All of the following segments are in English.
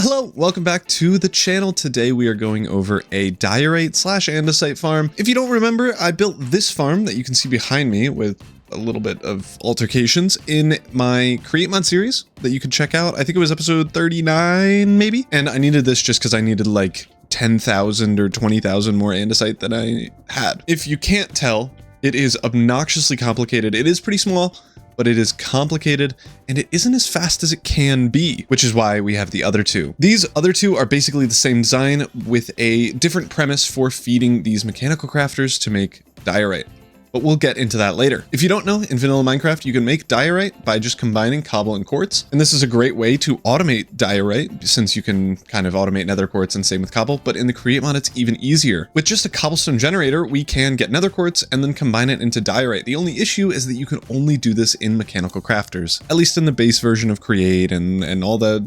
Hello, welcome back to the channel. Today we are going over a diorite slash andesite farm. If you don't remember, I built this farm that you can see behind me with a little bit of altercations in my Create Mod series that you can check out. I think it was episode 39 maybe. And I needed this just because I needed like 10,000 or 20,000 more andesite than I had. If you can't tell, it is obnoxiously complicated. It is pretty small, but it is complicated and it isn't as fast as it can be, which is why we have the other two. These other two are basically the same design with a different premise for feeding these mechanical crafters to make diorite. But we'll get into that later. If you don't know, in vanilla Minecraft, you can make diorite by just combining cobble and quartz. And this is a great way to automate diorite since you can kind of automate nether quartz and same with cobble, but in the Create Mod, it's even easier. With just a cobblestone generator, we can get nether quartz and then combine it into diorite. The only issue is that you can only do this in mechanical crafters, at least in the base version of Create and all the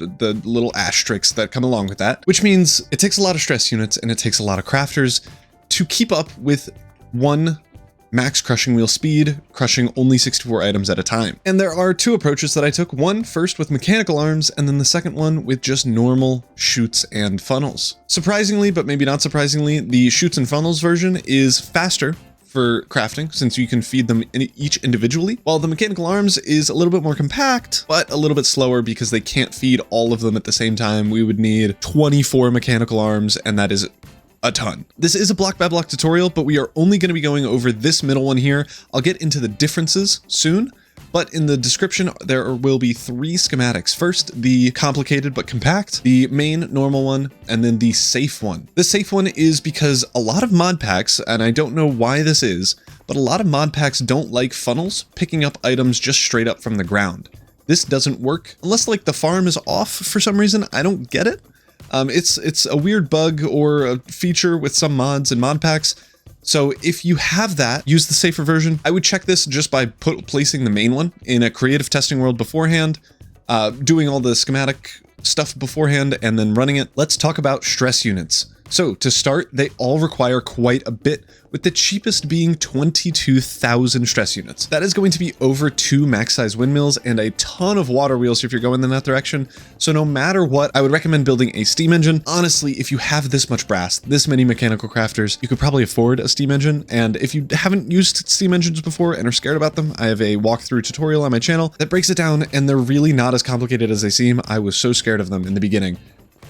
little asterisks that come along with that, which means it takes a lot of stress units and it takes a lot of crafters to keep up with one max crushing wheel speed, crushing only 64 items at a time. And there are two approaches that I took. One first with mechanical arms, and then the second one with just normal chutes and funnels. Surprisingly, but maybe not surprisingly, the chutes and funnels version is faster for crafting since you can feed them each individually, while the mechanical arms is a little bit more compact, but a little bit slower because they can't feed all of them at the same time. We would need 24 mechanical arms, and that is a ton. This is a block by block tutorial, but we are only going to be going over this middle one here. I'll get into the differences soon, but in the description, there will be 3 schematics. First, the complicated but compact, the main normal one, and then the safe one. The safe one is because a lot of mod packs, and I don't know why this is, but a lot of mod packs don't like funnels picking up items just straight up from the ground. This doesn't work unless like the farm is off for some reason. I don't get it. It's a weird bug or a feature with some mods and mod packs. So if you have that, use the safer version. I would check this just by placing the main one in a creative testing world beforehand, doing all the schematic stuff beforehand, and then running it. Let's talk about stress units. So to start, they all require quite a bit, with the cheapest being 22,000 stress units. That is going to be over 2 max size windmills and a ton of water wheels if you're going in that direction. So no matter what, I would recommend building a steam engine. Honestly, if you have this much brass, this many mechanical crafters, you could probably afford a steam engine. And if you haven't used steam engines before and are scared about them, I have a walkthrough tutorial on my channel that breaks it down, and they're really not as complicated as they seem. I was so scared of them in the beginning,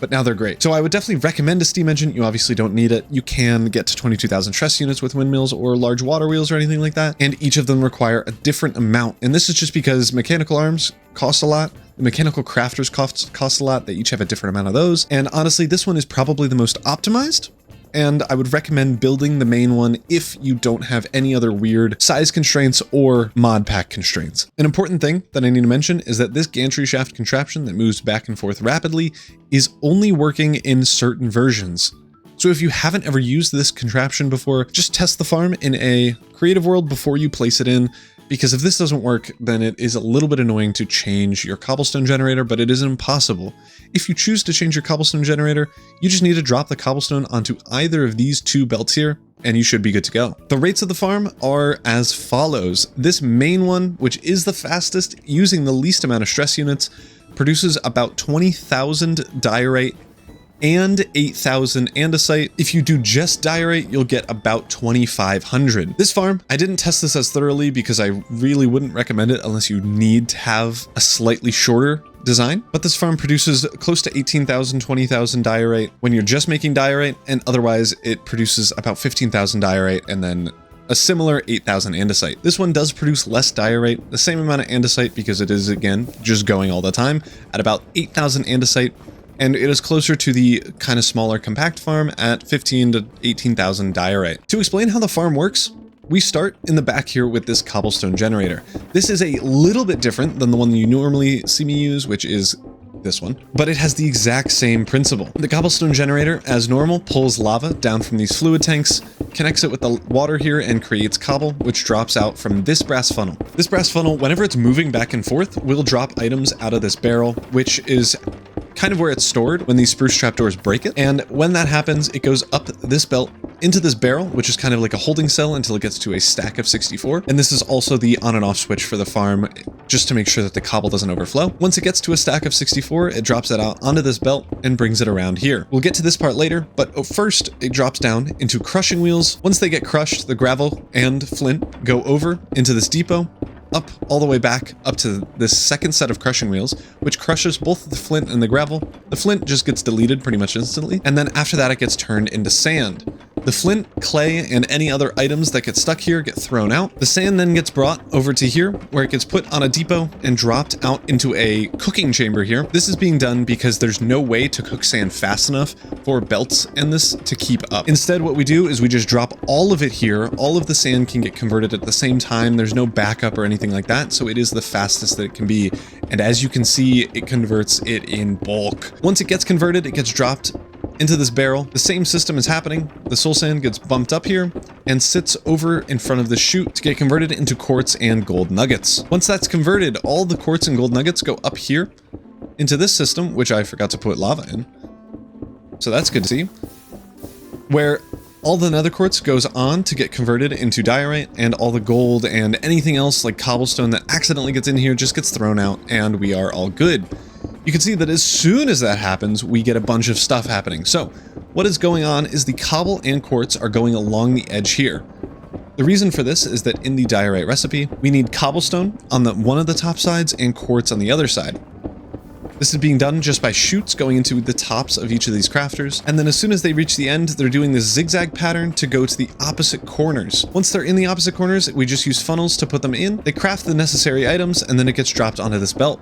but now they're great. So I would definitely recommend a steam engine. You obviously don't need it. You can get to 22,000 stress units with windmills or large water wheels or anything like that. And each of them require a different amount. And this is just because mechanical arms cost a lot. The mechanical crafters cost a lot. They each have a different amount of those. And honestly, this one is probably the most optimized. And I would recommend building the main one if you don't have any other weird size constraints or mod pack constraints. An important thing that I need to mention is that this gantry shaft contraption that moves back and forth rapidly is only working in certain versions. So if you haven't ever used this contraption before, just test the farm in a creative world before you place it in, because if this doesn't work, then it is a little bit annoying to change your cobblestone generator, but it isn't impossible. If you choose to change your cobblestone generator, you just need to drop the cobblestone onto either of these 2 belts here, and you should be good to go. The rates of the farm are as follows. This main one, which is the fastest, using the least amount of stress units, produces about 20,000 diorite and 8,000 andesite. If you do just diorite, you'll get about 2,500. This farm, I didn't test this as thoroughly because I really wouldn't recommend it unless you need to have a slightly shorter design, but this farm produces close to 18,000, 20,000 diorite when you're just making diorite, and otherwise it produces about 15,000 diorite and then a similar 8,000 andesite. This one does produce less diorite, the same amount of andesite because it is, again, just going all the time at about 8,000 andesite. And it is closer to the kind of smaller compact farm at 15 to 18,000 diorite. To explain how the farm works, we start in the back here with this cobblestone generator. This is a little bit different than the one you normally see me use, which is this one, but it has the exact same principle. The cobblestone generator, as normal, pulls lava down from these fluid tanks, connects it with the water here, and creates cobble, which drops out from this brass funnel. This brass funnel, whenever it's moving back and forth, will drop items out of this barrel, which is kind of where it's stored when these spruce trapdoors break it. And when that happens, it goes up this belt into this barrel, which is kind of like a holding cell until it gets to a stack of 64. And this is also the on and off switch for the farm just to make sure that the cobble doesn't overflow. Once it gets to a stack of 64, it drops it out onto this belt and brings it around here. We'll get to this part later, but first it drops down into crushing wheels. Once they get crushed, the gravel and flint go over into this depot, up all the way back up to this second set of crushing wheels, which crushes both the flint and the gravel. The flint just gets deleted pretty much instantly, and then after that it gets turned into sand. The flint, clay, and any other items that get stuck here get thrown out. The sand then gets brought over to here, where it gets put on a depot and dropped out into a cooking chamber here. This is being done because there's no way to cook sand fast enough for belts and this to keep up. Instead, what we do is we just drop all of it here. All of the sand can get converted at the same time. There's no backup or anything like that, so it is the fastest that it can be. And as you can see, it converts it in bulk. Once it gets converted, it gets dropped into this barrel. The same system is happening. The soul sand gets bumped up here and sits over in front of the chute to get converted into quartz and gold nuggets. Once that's converted, all the quartz and gold nuggets go up here into this system, which I forgot to put lava in. So that's good to see. Where all the nether quartz goes on to get converted into diorite, and all the gold and anything else like cobblestone that accidentally gets in here just gets thrown out, and we are all good. You can see that as soon as that happens, we get a bunch of stuff happening. So what is going on is the cobble and quartz are going along the edge here. The reason for this is that in the diorite recipe, we need cobblestone on one of the top sides and quartz on the other side. This is being done just by chutes going into the tops of each of these crafters, and then as soon as they reach the end, they're doing this zigzag pattern to go to the opposite corners. Once they're in the opposite corners, we just use funnels to put them in. They craft the necessary items, and then it gets dropped onto this belt.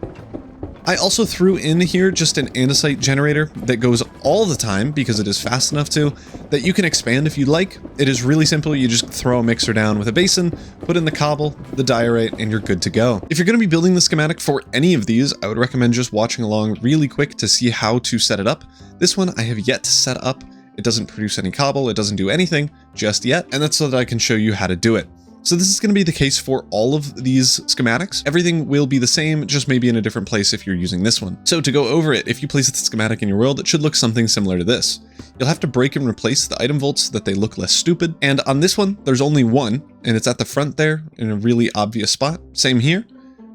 I also threw in here just an andesite generator that goes all the time because it is fast enough to, that you can expand if you'd like. It is really simple. You just throw a mixer down with a basin, put in the cobble, the diorite, and you're good to go. If you're going to be building the schematic for any of these, I would recommend just watching along really quick to see how to set it up. This one I have yet to set up. It doesn't produce any cobble. It doesn't do anything just yet. And that's so that I can show you how to do it. So this is going to be the case for all of these schematics. Everything will be the same, just maybe in a different place if you're using this one. So to go over it, if you place the schematic in your world, it should look something similar to this. You'll have to break and replace the item vaults so that they look less stupid. And on this one, there's only one, and it's at the front there in a really obvious spot. Same here.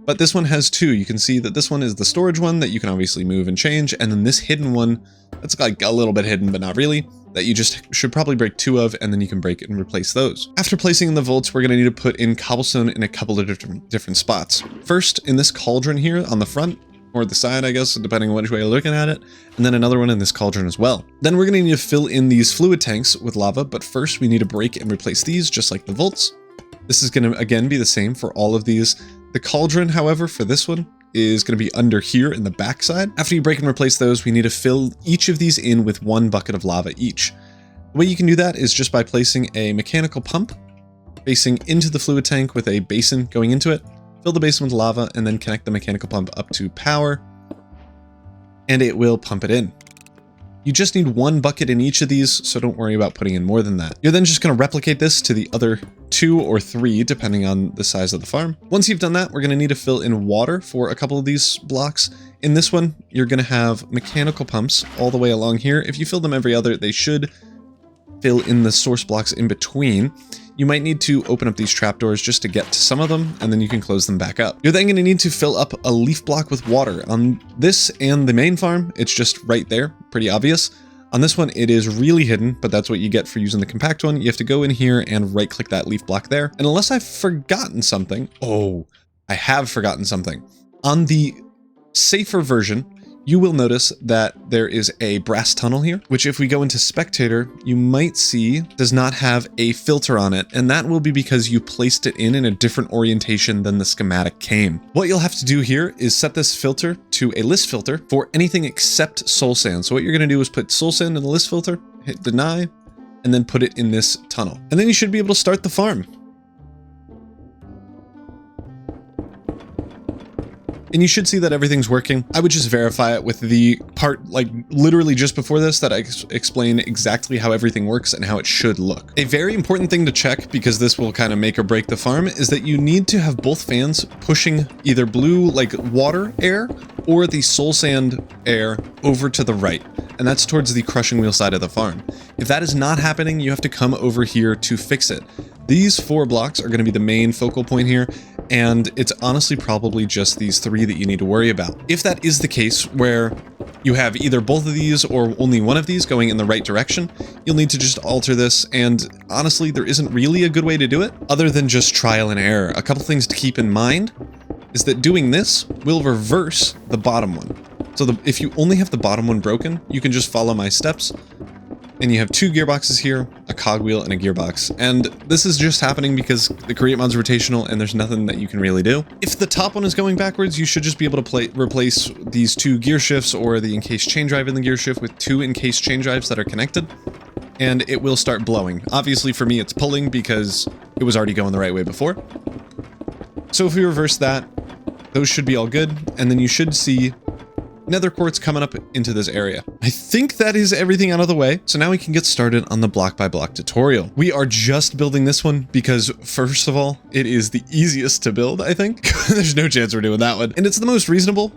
But this one has two. You can see that this one is the storage one that you can obviously move and change. And then this hidden one, that's like a little bit hidden, but not really, that you just should probably break two of, and then you can break it and replace those. After placing in the vaults, we're going to need to put in cobblestone in a couple of different spots. First, in this cauldron here on the front, or the side, I guess, depending on which way you're looking at it, and then another one in this cauldron as well. Then we're going to need to fill in these fluid tanks with lava, but first we need to break and replace these just like the vaults. This is going to, again, be the same for all of these. The cauldron, however, for this one is going to be under here in the backside. After you break and replace those, we need to fill each of these in with one bucket of lava each. The way you can do that is just by placing a mechanical pump facing into the fluid tank with a basin going into it, fill the basin with lava, and then connect the mechanical pump up to power, and it will pump it in. You just need one bucket in each of these, so don't worry about putting in more than that. You're then just going to replicate this to the other 2 or 3, depending on the size of the farm. Once you've done that, we're going to need to fill in water for a couple of these blocks. In this one, you're going to have mechanical pumps all the way along here. If you fill them every other, they should fill in the source blocks in between. You might need to open up these trapdoors just to get to some of them, and then you can close them back up. You're then going to need to fill up a leaf block with water. On this and the main farm, it's just right there, pretty obvious. On this one, it is really hidden, but that's what you get for using the compact one. You have to go in here and right-click that leaf block there. And unless I've forgotten something, I have forgotten something. On the safer version, you will notice that there is a brass tunnel here, which if we go into spectator, you might see does not have a filter on it. And that will be because you placed it in a different orientation than the schematic came. What you'll have to do here is set this filter to a list filter for anything except soul sand. So what you're going to do is put soul sand in the list filter, hit deny, and then put it in this tunnel. And then you should be able to start the farm. And you should see that everything's working. I would just verify it with the part, like literally just before this, that I explain exactly how everything works and how it should look. A very important thing to check, because this will kind of make or break the farm, is that you need to have both fans pushing either blue, like water air, or the soul sand air over to the right. And that's towards the crushing wheel side of the farm. If that is not happening, you have to come over here to fix it. These 4 blocks are going to be the main focal point here. and it's honestly probably just these 3 that you need to worry about. If that is the case, where you have either both of these or only one of these going in the right direction, you'll need to just alter this, and honestly, there isn't really a good way to do it, other than just trial and error. A couple things to keep in mind is that doing this will reverse the bottom one. So if you only have the bottom one broken, you can just follow my steps, and you have 2 gearboxes here, a cogwheel, and a gearbox. And this is just happening because the create mod's rotational and there's nothing that you can really do. If the top one is going backwards, you should just be able to replace these 2 gear shifts or the encased chain drive in the gear shift with 2 encased chain drives that are connected, and it will start blowing. Obviously for me it's pulling because it was already going the right way before. So if we reverse that, those should be all good, and then you should see nether quartz coming up into this area. I think that is everything out of the way. So now we can get started on the block by block tutorial. We are just building this one because, first of all, it is the easiest to build, I think. There's no chance we're doing that one. And it's the most reasonable.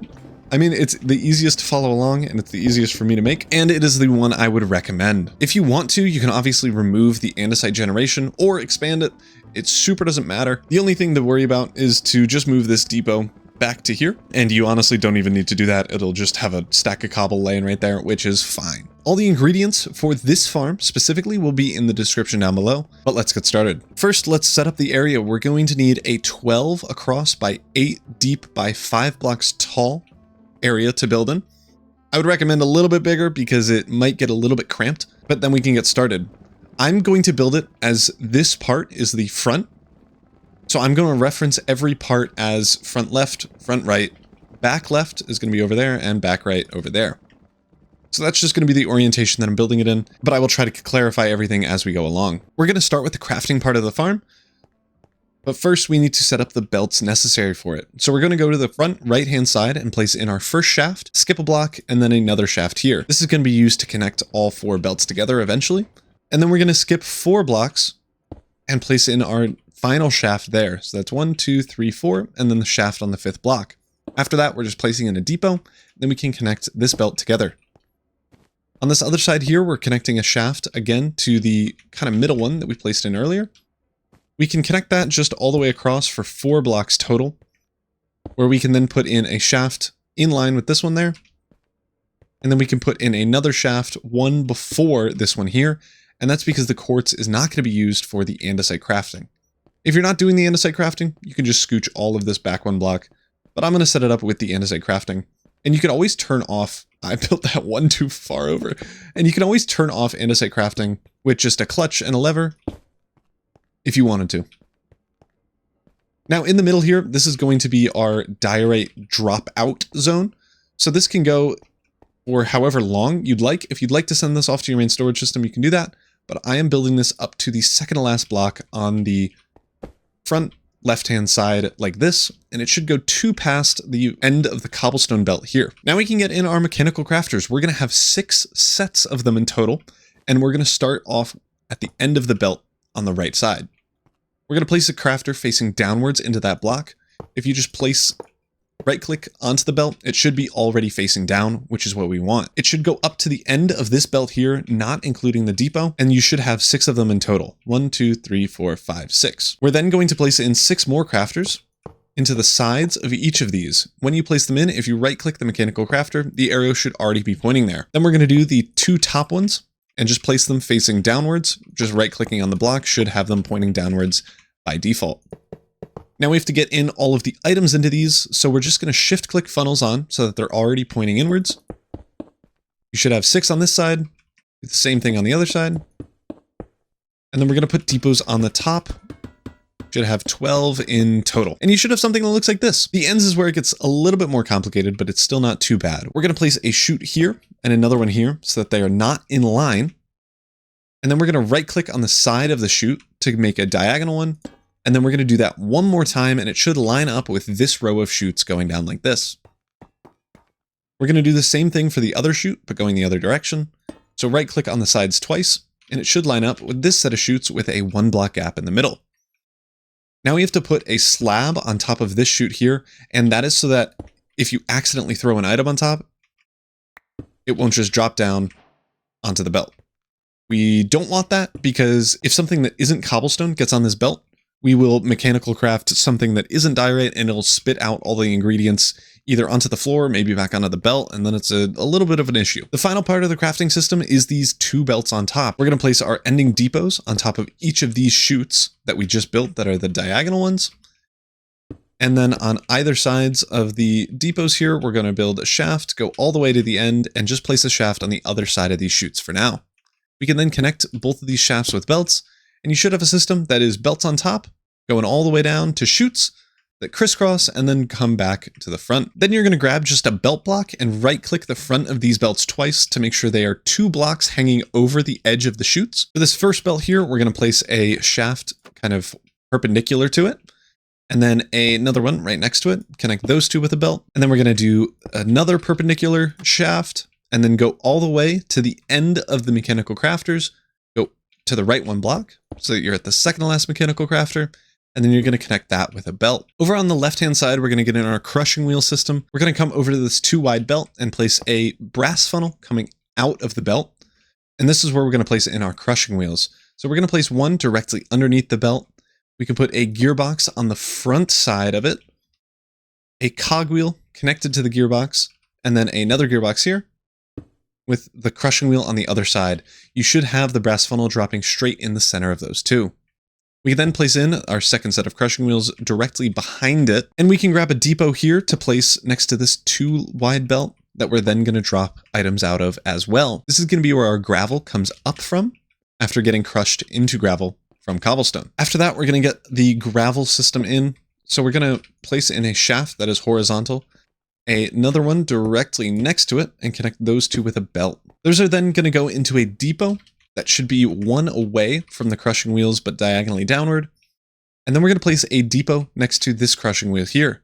I mean, it's the easiest to follow along, and it's the easiest for me to make, and it is the one I would recommend. If you want to, you can obviously remove the andesite generation or expand it. It super doesn't matter. The only thing to worry about is to just move this depot back to here, and you honestly don't even need to do that. It'll just have a stack of cobble laying right there, which is fine. All the ingredients for this farm specifically will be in the description down below, but let's get started. First, let's set up the area. We're going to need a 12 across by 8 deep by 5 blocks tall area to build in. I would recommend a little bit bigger because it might get a little bit cramped, but then we can get started. I'm going to build it as this part is the front. So I'm going to reference every part as front left, front right, back left is going to be over there, and back right over there. So that's just going to be the orientation that I'm building it in, but I will try to clarify everything as we go along. We're going to start with the crafting part of the farm, but first we need to set up the belts necessary for it. So we're going to go to the front right-hand side and place in our first shaft, skip a block, and then another shaft here. This is going to be used to connect all 4 belts together eventually. And then we're going to skip 4 blocks and place in our final shaft there. So that's 1, 2, 3, 4, and then the shaft on the 5th block. After that, we're just placing in a depot, then we can connect this belt together. On this other side here, we're connecting a shaft again to the kind of middle one that we placed in earlier. We can connect that just all the way across for 4 blocks total, where we can then put in a shaft in line with this one there. And then we can put in another shaft, one before this one here, and that's because the quartz is not going to be used for the andesite crafting. If you're not doing the andesite crafting, you can just scooch all of this back 1 block, but I'm going to set it up with the andesite crafting. And you can always turn off, I built that one too far over, and you can always turn off andesite crafting with just a clutch and a lever if you wanted to. Now in the middle here, this is going to be our diorite drop out zone. So this can go for however long you'd like. If you'd like to send this off to your main storage system, you can do that. But I am building this up to the second to last block on the front left-hand side like this, and it should go 2 past the end of the cobblestone belt here. Now we can get in our mechanical crafters. We're going to have 6 sets of them in total, and we're going to start off at the end of the belt on the right side. We're going to place a crafter facing downwards into that block. If you just place right-click onto the belt, it should be already facing down, which is what we want. It should go up to the end of this belt here, not including the depot, and you should have 6 of them in total. 1, 2, 3, 4, 5, 6. We're then going to place in 6 more crafters into the sides of each of these. When you place them in, if you right-click the mechanical crafter, the arrow should already be pointing there. Then we're going to do the 2 top ones and just place them facing downwards. Just right-clicking on the block should have them pointing downwards by default. Now we have to get in all of the items into these, so we're just going to shift-click funnels on so that they're already pointing inwards. You should have 6 on this side, the same thing on the other side. And then we're going to put depots on the top. Should have 12 in total. And you should have something that looks like this. The ends is where it gets a little bit more complicated, but it's still not too bad. We're going to place a chute here and another one here so that they are not in line. And then we're going to right-click on the side of the chute to make a diagonal one. And then we're going to do that one more time, and it should line up with this row of chutes going down like this. We're going to do the same thing for the other chute, but going the other direction. So right-click on the sides twice, and it should line up with this set of chutes with a 1 block gap in the middle. Now we have to put a slab on top of this chute here, and that is so that if you accidentally throw an item on top, it won't just drop down onto the belt. We don't want that because if something that isn't cobblestone gets on this belt, we will mechanical craft something that isn't diorite, and it'll spit out all the ingredients either onto the floor, maybe back onto the belt, and then it's a little bit of an issue. The final part of the crafting system is these 2 belts on top. We're going to place our ending depots on top of each of these chutes that we just built that are the diagonal ones. And then on either sides of the depots here, we're going to build a shaft, go all the way to the end, and just place a shaft on the other side of these chutes for now. We can then connect both of these shafts with belts, and you should have a system that is belts on top, going all the way down to chutes that crisscross and then come back to the front. Then you're going to grab just a belt block and right click the front of these belts twice to make sure they are 2 blocks hanging over the edge of the chutes. For this first belt here, we're going to place a shaft kind of perpendicular to it, and then another one right next to it, connect those 2 with a belt. And then we're going to do another perpendicular shaft and then go all the way to the end of the mechanical crafters, go to the right 1 block so that you're at the second to last mechanical crafter. And then you're going to connect that with a belt. Over on the left-hand side, we're going to get in our crushing wheel system. We're going to come over to this 2-wide belt and place a brass funnel coming out of the belt. And this is where we're going to place in our crushing wheels. So we're going to place one directly underneath the belt. We can put a gearbox on the front side of it, a cogwheel connected to the gearbox, and then another gearbox here with the crushing wheel on the other side. You should have the brass funnel dropping straight in the center of those 2. We can then place in our second set of crushing wheels directly behind it, and we can grab a depot here to place next to this 2-wide belt that we're then going to drop items out of as well. This is going to be where our gravel comes up from after getting crushed into gravel from cobblestone. After that, we're going to get the gravel system in. So we're going to place in a shaft that is horizontal, another one directly next to it, and connect those 2 with a belt. Those are then going to go into a depot that should be 1 away from the crushing wheels, but diagonally downward. And then we're going to place a depot next to this crushing wheel here.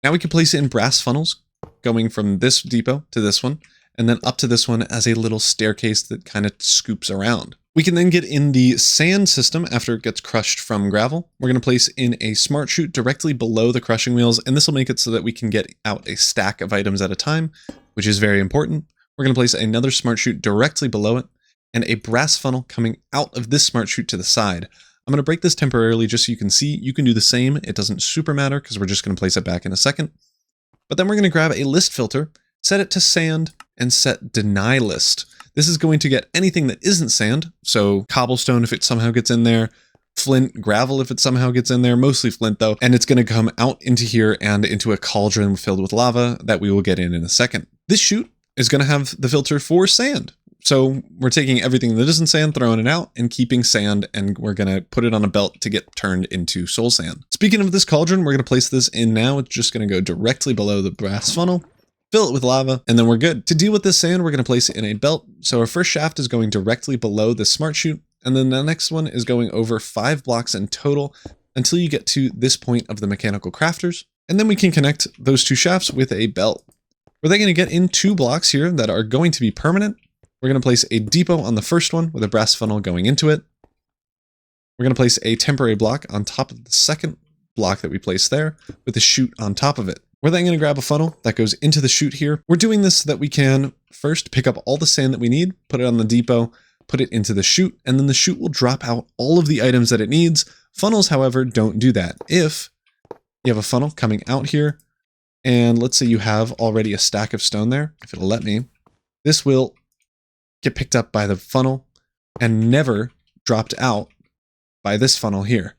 Now we can place in brass funnels going from this depot to this one, and then up to this one as a little staircase that kind of scoops around. We can then get in the sand system after it gets crushed from gravel. We're going to place in a smart chute directly below the crushing wheels, and this will make it so that we can get out a stack of items at a time, which is very important. We're going to place another smart chute directly below it, and a brass funnel coming out of this smart chute to the side. I'm going to break this temporarily just so you can see. You can do the same. It doesn't super matter because we're just going to place it back in a second. But then we're going to grab a list filter, set it to sand, and set deny list. This is going to get anything that isn't sand. So cobblestone if it somehow gets in there, flint, gravel if it somehow gets in there, mostly flint though. And it's going to come out into here and into a cauldron filled with lava that we will get in a second. This chute is going to have the filter for sand. So we're taking everything that isn't sand, throwing it out, and keeping sand, and we're going to put it on a belt to get turned into soul sand. Speaking of this cauldron, we're going to place this in now. It's just going to go directly below the brass funnel, fill it with lava, and then we're good. To deal with this sand, we're going to place it in a belt. So our first shaft is going directly below the smart chute, and then the next one is going over 5 blocks in total until you get to this point of the mechanical crafters. And then we can connect those 2 shafts with a belt. We're then going to get in 2 blocks here that are going to be permanent. We're going to place a depot on the first one with a brass funnel going into it. We're going to place a temporary block on top of the second block that we placed there with a chute on top of it. We're then going to grab a funnel that goes into the chute here. We're doing this so that we can first pick up all the sand that we need, put it on the depot, put it into the chute, and then the chute will drop out all of the items that it needs. Funnels, however, don't do that. If you have a funnel coming out here, and let's say you have already a stack of stone there, if it'll let me, this will get picked up by the funnel and never dropped out by this funnel here.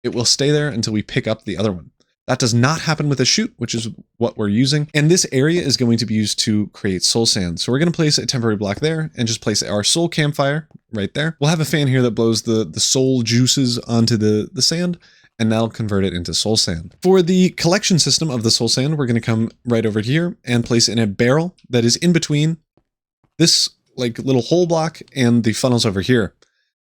It will stay there until we pick up the other one. That does not happen with a chute, which is what we're using. And this area is going to be used to create soul sand. So we're going to place a temporary block there and just place our soul campfire right there. We'll have a fan here that blows the soul juices onto the sand, and that'll convert it into soul sand. For the collection system of the soul sand, we're going to come right over here and place in a barrel that is in between this like little hole block and the funnels over here.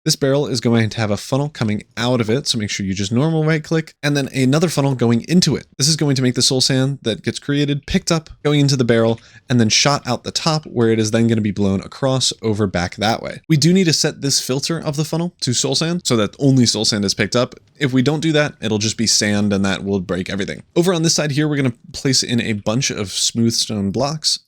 This barrel is going to have a funnel coming out of it, so make sure you just normal right click, and then another funnel going into it. This is going to make the soul sand that gets created, picked up, going into the barrel, and then shot out the top where it is then going to be blown across over back that way. We do need to set this filter of the funnel to soul sand so that only soul sand is picked up. If we don't do that, it'll just be sand and that will break everything. Over on this side here, we're going to place in a bunch of smooth stone blocks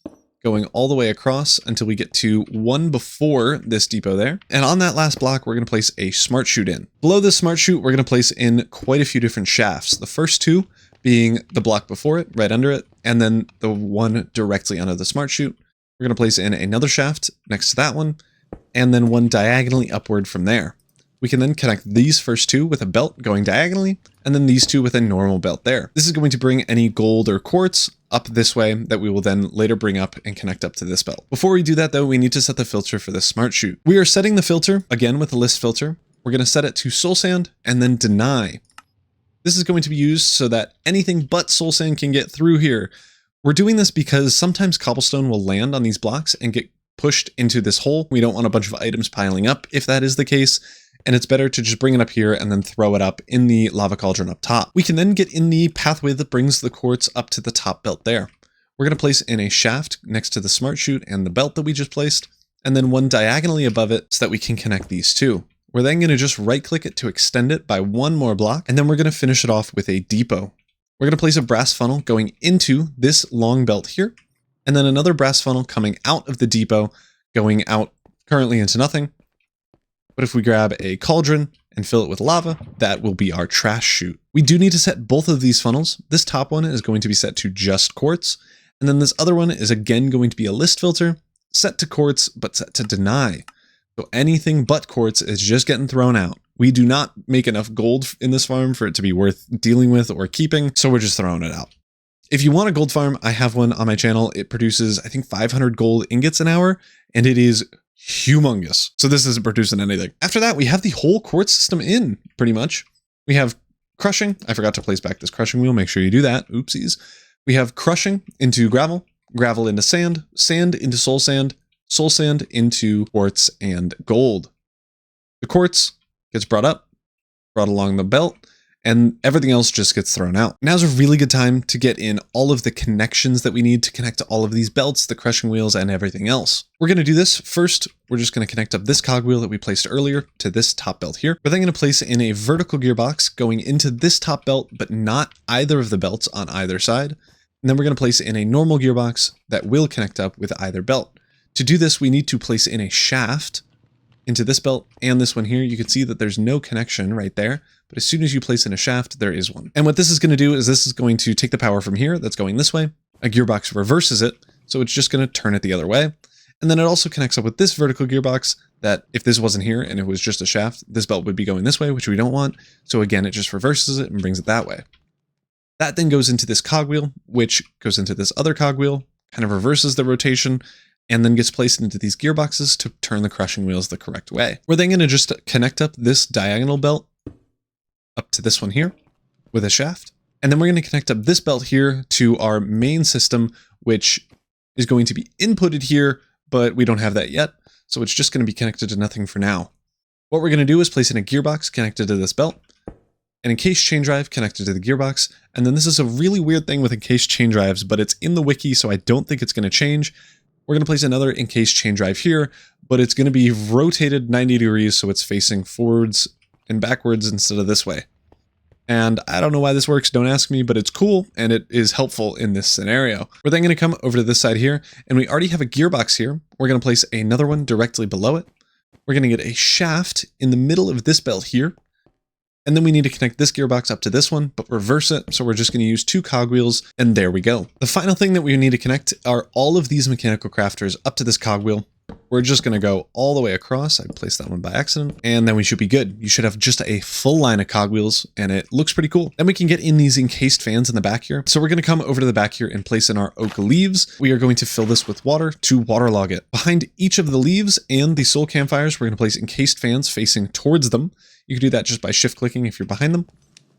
going all the way across until we get to one before this depot there. And on that last block, we're going to place a smart chute in. Below this smart chute, we're going to place in quite a few different shafts. The first two being the block before it, right under it, and then the one directly under the smart chute. We're going to place in another shaft next to that one, and then one diagonally upward from there. We can then connect these first two with a belt going diagonally, and then these two with a normal belt there. This is going to bring any gold or quartz up this way that we will then later bring up and connect up to this belt. Before we do that though, we need to set the filter for this smart chute. We are setting the filter, again with a list filter. We're going to set it to soul sand and then deny. This is going to be used so that anything but soul sand can get through here. We're doing this because sometimes cobblestone will land on these blocks and get pushed into this hole. We don't want a bunch of items piling up if that is the case. And it's better to just bring it up here and then throw it up in the lava cauldron up top. We can then get in the pathway that brings the quartz up to the top belt there. We're going to place in a shaft next to the smart chute and the belt that we just placed, and then one diagonally above it so that we can connect these two. We're then going to just right click it to extend it by one more block, and then we're going to finish it off with a depot. We're going to place a brass funnel going into this long belt here, and then another brass funnel coming out of the depot, going out currently into nothing. But if we grab a cauldron and fill it with lava, that will be our trash chute. We do need to set both of these funnels. This top one is going to be set to just quartz. And then this other one is again going to be a list filter, set to quartz, but set to deny. So anything but quartz is just getting thrown out. We do not make enough gold in this farm for it to be worth dealing with or keeping, so we're just throwing it out. If you want a gold farm, I have one on my channel. It produces, I think, 500 gold ingots an hour, and it is humongous. So this isn't producing anything. After that, we have the whole quartz system in, pretty much. We have crushing. I forgot to place back this crushing wheel. Make sure you do that. Oopsies. We have crushing into gravel, gravel into sand, sand into soul sand into quartz and gold. The quartz gets brought up, brought along the belt, and everything else just gets thrown out. Now's a really good time to get in all of the connections that we need to connect to all of these belts, the crushing wheels, and everything else. We're going to do this first. We're just going to connect up this cogwheel that we placed earlier to this top belt here. We're then going to place in a vertical gearbox going into this top belt, but not either of the belts on either side. And then we're going to place in a normal gearbox that will connect up with either belt. To do this, we need to place in a shaft into this belt and this one here. You can see that there's no connection right there. But as soon as you place in a shaft, there is one. And what this is going to do is this is going to take the power from here that's going this way. A gearbox reverses it, so it's just going to turn it the other way. And then it also connects up with this vertical gearbox that if this wasn't here and it was just a shaft, this belt would be going this way, which we don't want. So again, it just reverses it and brings it that way. That then goes into this cogwheel, which goes into this other cogwheel, kind of reverses the rotation, and then gets placed into these gearboxes to turn the crushing wheels the correct way. We're then going to just connect up this diagonal belt up to this one here with a shaft. And then we're going to connect up this belt here to our main system, which is going to be inputted here, but we don't have that yet. So it's just going to be connected to nothing for now. What we're going to do is place in a gearbox connected to this belt, an encased chain drive connected to the gearbox. And then this is a really weird thing with encased chain drives, but it's in the wiki, so I don't think it's going to change. We're going to place another encased chain drive here, but it's going to be rotated 90 degrees, so it's facing forwards and backwards instead of this way. And I don't know why this works, don't ask me, but it's cool and it is helpful in this scenario. We're then going to come over to this side here, and we already have a gearbox here. We're going to place another one directly below it. We're going to get a shaft in the middle of this belt here. And then we need to connect this gearbox up to this one, but reverse it. So we're just going to use two cogwheels, and there we go. The final thing that we need to connect are all of these mechanical crafters up to this cogwheel. We're just going to go all the way across. I placed that one by accident, and then we should be good. You should have just a full line of cogwheels, and it looks pretty cool. Then we can get in these encased fans in the back here. So we're going to come over to the back here and place in our oak leaves. We are going to fill this with water to waterlog it. Behind each of the leaves and the soul campfires, we're going to place encased fans facing towards them. You can do that just by shift clicking if you're behind them.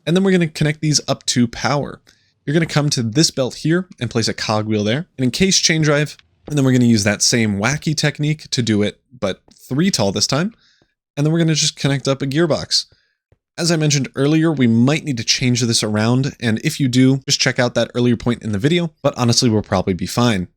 And then we're going to connect these up to power. You're going to come to this belt here and place a cogwheel there, an encased chain drive, and then we're going to use that same wacky technique to do it, but 3 tall this time. And then we're going to just connect up a gearbox. As I mentioned earlier, we might need to change this around, and if you do, just check out that earlier point in the video, but honestly, we'll probably be fine.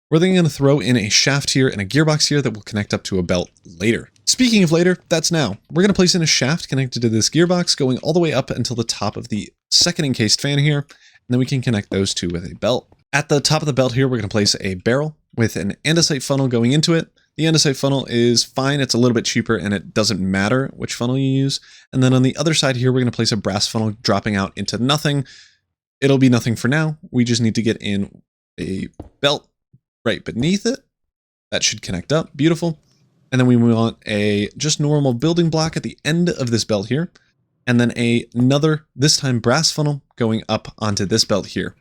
We're then going to throw in a shaft here and a gearbox here that will connect up to a belt later. Speaking of later, that's now. We're going to place in a shaft connected to this gearbox going all the way up until the top of the second encased fan here, and then we can connect those two with a belt. At the top of the belt here, we're going to place a barrel with an andesite funnel going into it. The andesite funnel is fine. It's a little bit cheaper and it doesn't matter which funnel you use. And then on the other side here, we're going to place a brass funnel dropping out into nothing. It'll be nothing for now. We just need to get in a belt right beneath it. That should connect up. Beautiful. And then we want a just normal building block at the end of this belt here. And then another, this time brass funnel going up onto this belt here.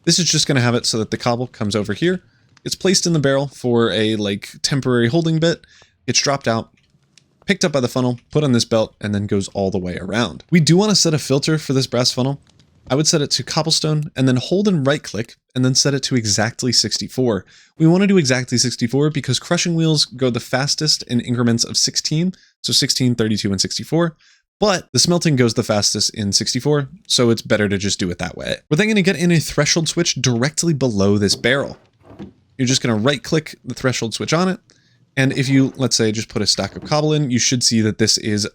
This is just going to have it so that the cobble comes over here. It's placed in the barrel for a temporary holding bit. It's dropped out, picked up by the funnel, put on this belt, and then goes all the way around. We do want to set a filter for this brass funnel. I would set it to cobblestone and then hold and right click and then set it to exactly 64. We want to do exactly 64 because crushing wheels go the fastest in increments of 16. So 16, 32, and 64. But the smelting goes the fastest in 64, so it's better to just do it that way. We're then going to get in a threshold switch directly below this barrel. You're just going to right click the threshold switch on it. And if you, let's say, just put a stack of cobble in, you should see that this is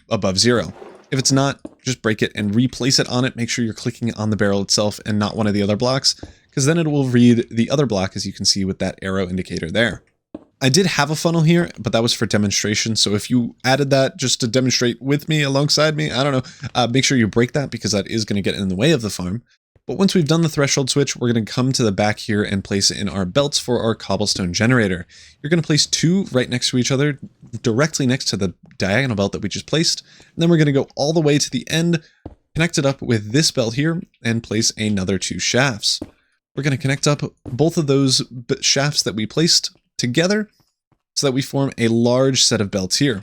above 0. If it's not, just break it and replace it on it. Make sure you're clicking on the barrel itself and not one of the other blocks, because then it will read the other block, as you can see with that arrow indicator there. I did have a funnel here, but that was for demonstration. So if you added that just to demonstrate with me, alongside me, I don't know, make sure you break that because that is going to get in the way of the farm. But once we've done the threshold switch, we're going to come to the back here and place in our belts for our Cobblestone Generator. You're going to place 2 right next to each other, directly next to the diagonal belt that we just placed. And then we're going to go all the way to the end, connect it up with this belt here, and place another 2 shafts. We're going to connect up both of those shafts that we placed together so that we form a large set of belts here.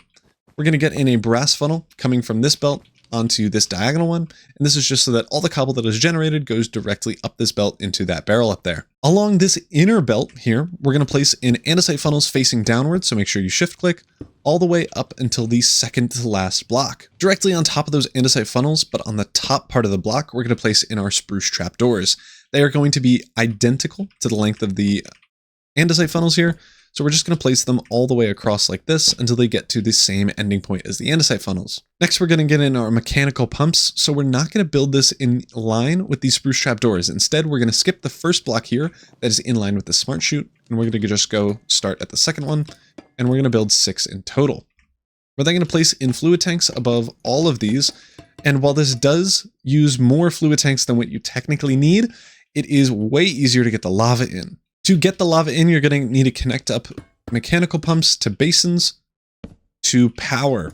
We're going to get in a brass funnel coming from this belt onto this diagonal one, and this is just so that all the cobble that is generated goes directly up this belt into that barrel up there. Along this inner belt here, we're going to place in andesite funnels facing downwards, so make sure you shift click all the way up until the second to last block. Directly on top of those andesite funnels, but on the top part of the block, we're going to place in our spruce trapdoors. They are going to be identical to the length of the andesite funnels here, so we're just going to place them all the way across like this until they get to the same ending point as the andesite funnels. Next, we're going to get in our mechanical pumps, so we're not going to build this in line with these spruce trapdoors. Instead, we're going to skip the first block here that is in line with the smart chute, and we're going to just go start at the second one, and we're going to build 6 in total. We're then going to place in fluid tanks above all of these, and while this does use more fluid tanks than what you technically need, it is way easier to get the lava in. To get the lava in, you're going to need to connect up mechanical pumps to basins to power.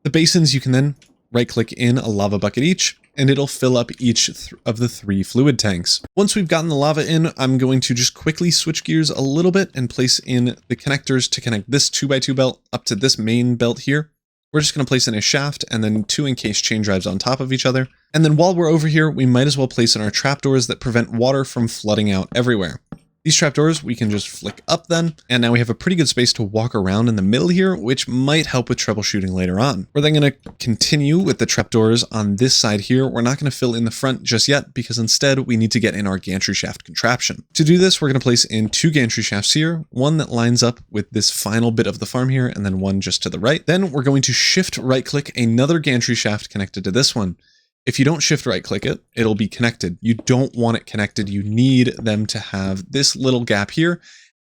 The basins, you can then right-click in a lava bucket each, and it'll fill up each of the 3 fluid tanks. Once we've gotten the lava in, I'm going to just quickly switch gears a little bit and place in the connectors to connect this 2x2 belt up to this main belt here. We're just going to place in a shaft and then 2 encased chain drives on top of each other. And then while we're over here, we might as well place in our trapdoors that prevent water from flooding out everywhere. These trapdoors, we can just flick up then, and now we have a pretty good space to walk around in the middle here, which might help with troubleshooting later on. We're then going to continue with the trapdoors on this side here. We're not going to fill in the front just yet, because instead we need to get in our gantry shaft contraption. To do this, we're going to place in 2 gantry shafts here, one that lines up with this final bit of the farm here, and then one just to the right. Then we're going to shift right click another gantry shaft connected to this one. If you don't shift right click it, it'll be connected. You don't want it connected. You need them to have this little gap here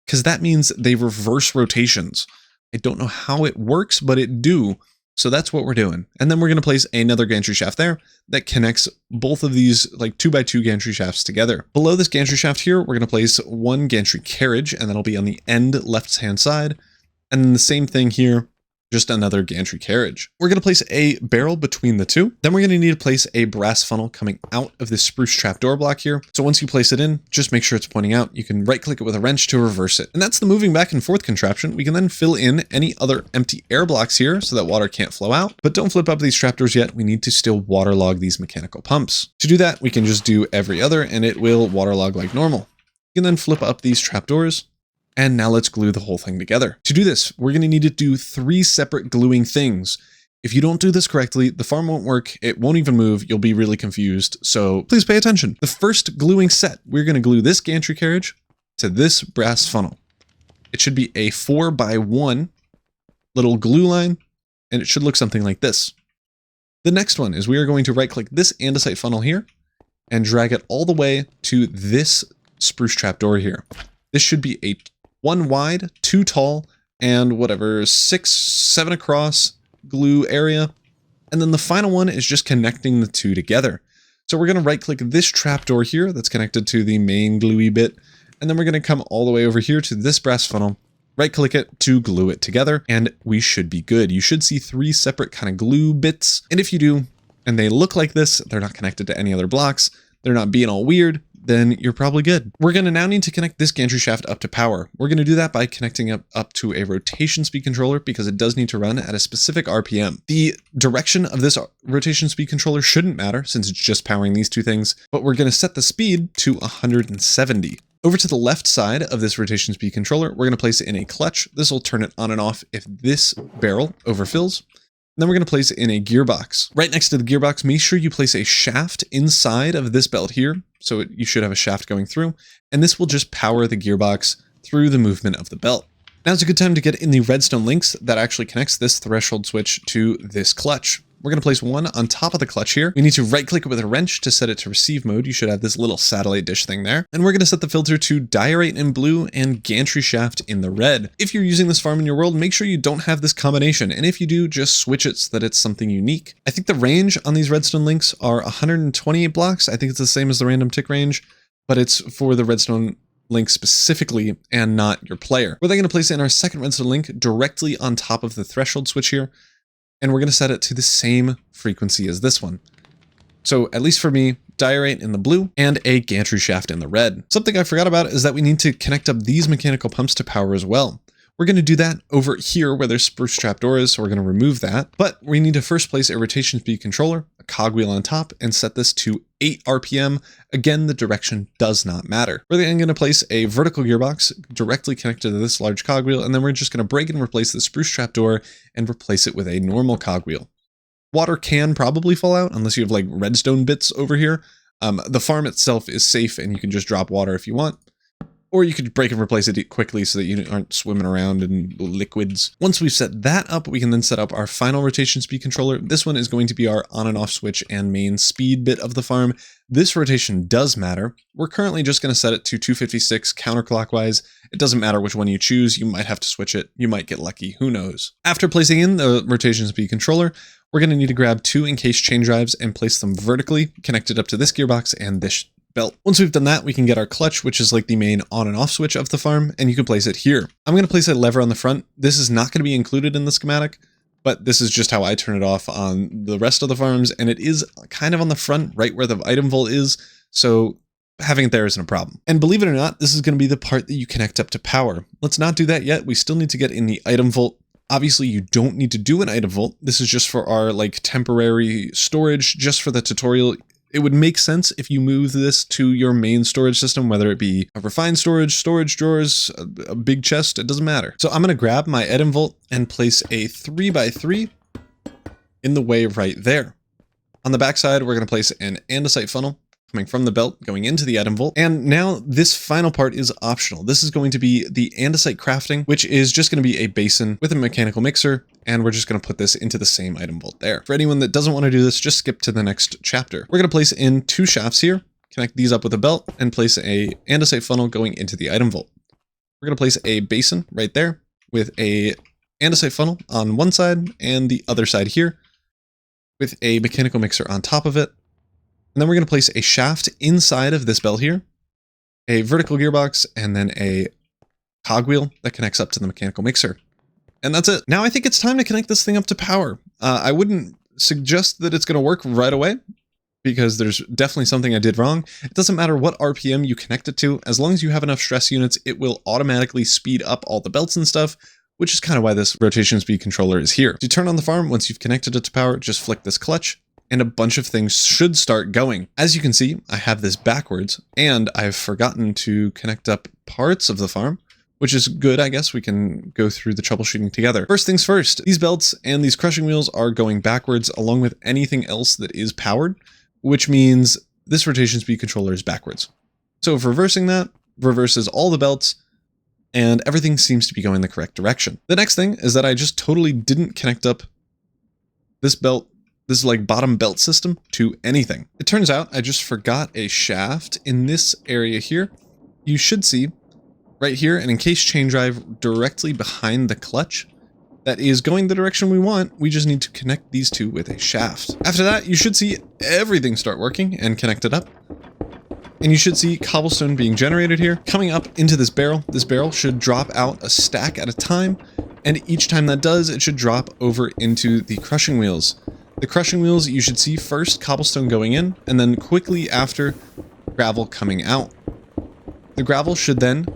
because that means they reverse rotations. I don't know how it works, but it do. So that's what we're doing. And then we're going to place another gantry shaft there that connects both of these 2x2 gantry shafts together. Below this gantry shaft here, we're going to place 1 gantry carriage, and that'll be on the end left-hand side. And then the same thing here, just another gantry carriage. We're going to place a barrel between the 2. Then we're going to need to place a brass funnel coming out of this spruce trapdoor block here. So once you place it in, just make sure it's pointing out. You can right click it with a wrench to reverse it. And that's the moving back and forth contraption. We can then fill in any other empty air blocks here so that water can't flow out. But don't flip up these trapdoors yet. We need to still waterlog these mechanical pumps. To do that, we can just do every other and it will waterlog like normal. You can then flip up these trapdoors. And now let's glue the whole thing together. To do this, we're going to need to do 3 separate gluing things. If you don't do this correctly, the farm won't work, it won't even move, you'll be really confused, so please pay attention. The first gluing set, we're going to glue this gantry carriage to this brass funnel. It should be a 4x1 little glue line, and it should look something like this. The next one is we are going to right-click this andesite funnel here, and drag it all the way to this spruce trapdoor here. This should be a 1 wide, 2 tall, and whatever, 6, 7 across glue area. And then the final one is just connecting the two together. So we're going to right click this trapdoor here that's connected to the main gluey bit. And then we're going to come all the way over here to this brass funnel, right click it to glue it together, and we should be good. You should see 3 separate kind of glue bits. And if you do, and they look like this, they're not connected to any other blocks, they're not being all weird, then you're probably good. We're going to now need to connect this gantry shaft up to power. We're going to do that by connecting up to a rotation speed controller because it does need to run at a specific RPM. The direction of this rotation speed controller shouldn't matter since it's just powering these two things, but we're going to set the speed to 170. Over to the left side of this rotation speed controller, we're going to place it in a clutch. This will turn it on and off if this barrel overfills. Then we're going to place it in a gearbox. Right next to the gearbox, make sure you place a shaft inside of this belt here. So you should have a shaft going through, and this will just power the gearbox through the movement of the belt. Now is a good time to get in the redstone links that actually connects this threshold switch to this clutch. We're going to place one on top of the clutch here. We need to right click it with a wrench to set it to receive mode. You should have this little satellite dish thing there. And we're going to set the filter to diorite in blue and gantry shaft in the red. If you're using this farm in your world, make sure you don't have this combination. And if you do, just switch it so that it's something unique. I think the range on these redstone links are 128 blocks. I think it's the same as the random tick range, but it's for the redstone link specifically and not your player. We're then going to place in our second redstone link directly on top of the threshold switch here. And we're going to set it to the same frequency as this one. So at least for me, diorite in the blue and a gantry shaft in the red. Something I forgot about is that we need to connect up these mechanical pumps to power as well. We're going to do that over here where there's spruce trapdoors, so we're going to remove that. But we need to first place a rotation speed controller, a cogwheel on top, and set this to 8 RPM. Again, the direction does not matter. We're then going to place a vertical gearbox directly connected to this large cogwheel, and then we're just going to break and replace the spruce trapdoor and replace it with a normal cogwheel. Water can probably fall out unless you have like redstone bits over here. The farm itself is safe and you can just drop water if you want. Or you could break and replace it quickly so that you aren't swimming around in liquids. Once we've set that up, we can then set up our final rotation speed controller. This one is going to be our on and off switch and main speed bit of the farm. This rotation does matter. We're currently just going to set it to 256 counterclockwise. It doesn't matter which one you choose. You might have to switch it. You might get lucky. Who knows? After placing in the rotation speed controller, we're going to need to grab 2 encased chain drives and place them vertically connected up to this gearbox and this belt. Once we've done that, we can get our clutch, which is like the main on and off switch of the farm, and you can place it here. I'm going to place a lever on the front. This is not going to be included in the schematic, but this is just how I turn it off on the rest of the farms, and it is kind of on the front, right where the item vault is, so having it there isn't a problem. And believe it or not, this is going to be the part that you connect up to power. Let's not do that yet. We still need to get in the item vault. Obviously, you don't need to do an item vault. This is just for our like temporary storage, just for the tutorial. It would make sense if you move this to your main storage system, whether it be a refined storage drawers, a big chest, it doesn't matter. So I'm going to grab my item vault and place a 3x3 in the way right there. On the backside, we're going to place an andesite funnel coming from the belt, going into the item vault. And now this final part is optional. This is going to be the andesite crafting, which is just going to be a basin with a mechanical mixer. And we're just going to put this into the same item vault there. For anyone that doesn't want to do this, just skip to the next chapter. We're going to place in 2 shafts here, connect these up with a belt, and place a andesite funnel going into the item vault. We're going to place a basin right there with a andesite funnel on one side and the other side here with a mechanical mixer on top of it. And then we're going to place a shaft inside of this belt here, a vertical gearbox, and then a cogwheel that connects up to the mechanical mixer. And that's it. Now I think it's time to connect this thing up to power. I wouldn't suggest that it's going to work right away because there's definitely something I did wrong. It doesn't matter what RPM you connect it to. As long as you have enough stress units, it will automatically speed up all the belts and stuff, which is kind of why this rotation speed controller is here. To turn on the farm, once you've connected it to power, just flick this clutch and a bunch of things should start going. As you can see, I have this backwards and I've forgotten to connect up parts of the farm, which is good. I guess we can go through the troubleshooting together. First things first, these belts and these crushing wheels are going backwards along with anything else that is powered, which means this rotation speed controller is backwards. So if reversing that, reverses all the belts and everything seems to be going the correct direction. The next thing is that I just totally didn't connect up this belt this like bottom belt system to anything. It turns out I just forgot a shaft in this area here. You should see right here an encased chain drive directly behind the clutch that is going the direction we want. We just need to connect these two with a shaft. After that, you should see everything start working and connected up. And you should see cobblestone being generated here, coming up into this barrel. This barrel should drop out a stack at a time, and each time that does, it should drop over into the crushing wheels. The crushing wheels, you should see first cobblestone going in, and then quickly after, gravel coming out. The gravel should then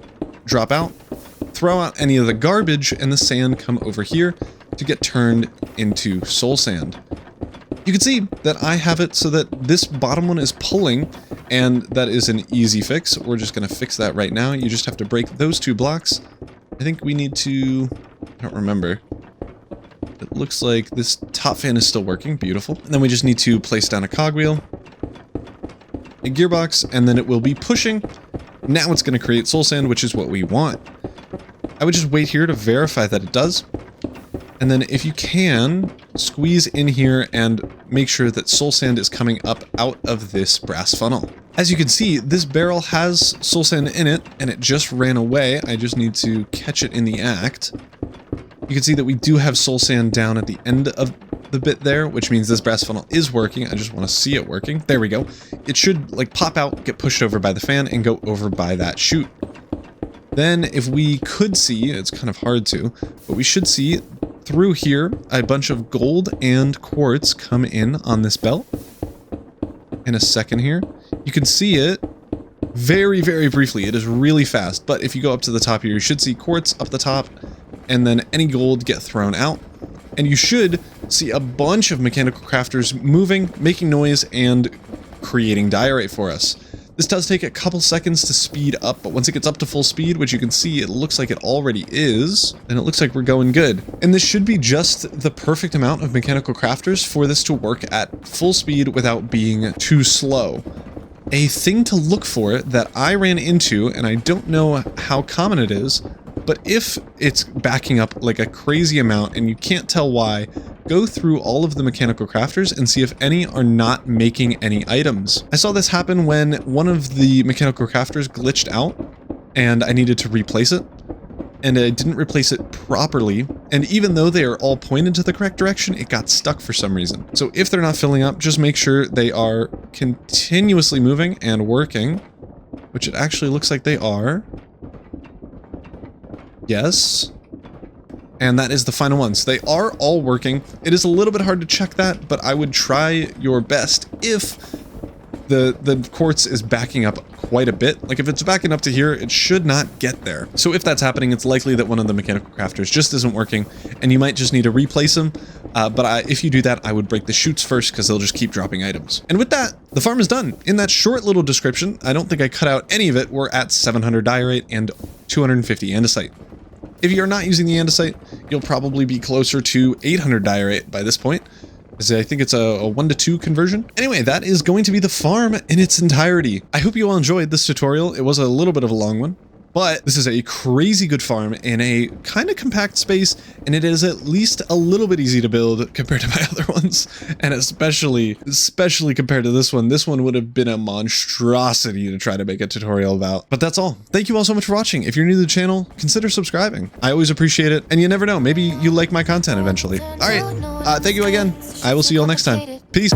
drop out, throw out any of the garbage, and the sand come over here to get turned into soul sand. You can see that I have it so that this bottom one is pulling, and that is an easy fix. We're just going to fix that right now. You just have to break those two blocks. I think we need to... I don't remember. It looks like this top fan is still working. Beautiful. And then we just need to place down a cogwheel, a gearbox, and then it will be pushing. Now it's going to create soul sand, which is what we want. I would just wait here to verify that it does. And then if you can, squeeze in here and make sure that soul sand is coming up out of this brass funnel. As you can see, this barrel has soul sand in it, and it just ran away. I just need to catch it in the act. You can see that we do have soul sand down at the end of the bit there, which means this brass funnel is working. I just want to see it working. There we go. It should like pop out, get pushed over by the fan, and go over by that chute. Then if we could see, it's kind of hard to, but we should see through here a bunch of gold and quartz come in on this belt in a second here. You can see it very, very briefly. It is really fast, but if you go up to the top here, you should see quartz up the top, and then any gold get thrown out. And you should see a bunch of mechanical crafters moving, making noise, and creating diorite for us. This does take a couple seconds to speed up, but once it gets up to full speed, which you can see it looks like it already is, and it looks like we're going good. And this should be just the perfect amount of mechanical crafters for this to work at full speed without being too slow. A thing to look for that I ran into, and I don't know how common it is, but if it's backing up like a crazy amount and you can't tell why, go through all of the mechanical crafters and see if any are not making any items. I saw this happen when one of the mechanical crafters glitched out and I needed to replace it, and I didn't replace it properly, and even though they are all pointed to the correct direction, it got stuck for some reason. So if they're not filling up, just make sure they are continuously moving and working, which it actually looks like they are. Yes. And that is the final ones. They are all working. It is a little bit hard to check that, but I would try your best if the quartz is backing up quite a bit. Like if it's backing up to here, it should not get there. So if that's happening, it's likely that one of the mechanical crafters just isn't working, and you might just need to replace them. If you do that, I would break the chutes first because they'll just keep dropping items. And with that, the farm is done. In that short little description, I don't think I cut out any of it. We're at 700 diorite and 250 andesite. If you're not using the andesite, you'll probably be closer to 800 diorite by this point, because I think it's a 1-to-2 conversion. Anyway, that is going to be the farm in its entirety. I hope you all enjoyed this tutorial. It was a little bit of a long one, but this is a crazy good farm in a kind of compact space, and it is at least a little bit easy to build compared to my other ones, and especially compared to this one. This one would have been a monstrosity to try to make a tutorial about. But that's all. Thank you all so much for watching. If you're new to the channel, consider subscribing. I always appreciate it, and you never know, maybe you like my content eventually. All right, thank you again. I will see you all next time. Peace.